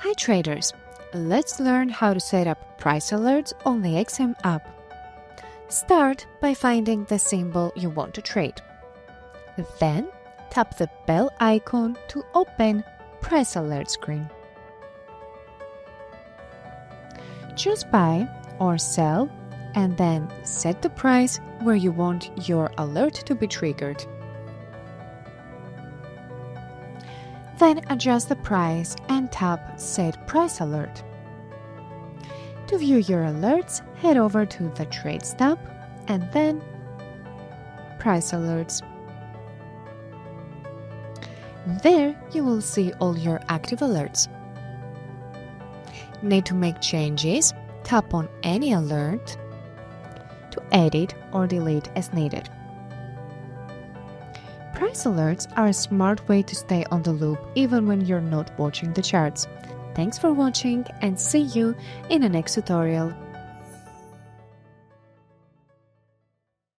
Hi traders! Let's learn how to set up price alerts on the XM app. Start by finding the symbol you want to trade. Then tap the bell icon to open Price Alert screen. Choose buy or sell and then set the price where you want your alert to be triggered. Then adjust the price and tap Set Price Alert. To view your alerts, head over to the Trades tab and then Price Alerts. There you will see all your active alerts. Need to make changes? Tap on any alert to edit or delete as needed. Price alerts are a smart way to stay on the loop even when you're not watching the charts. Thanks for watching and see you in the next tutorial.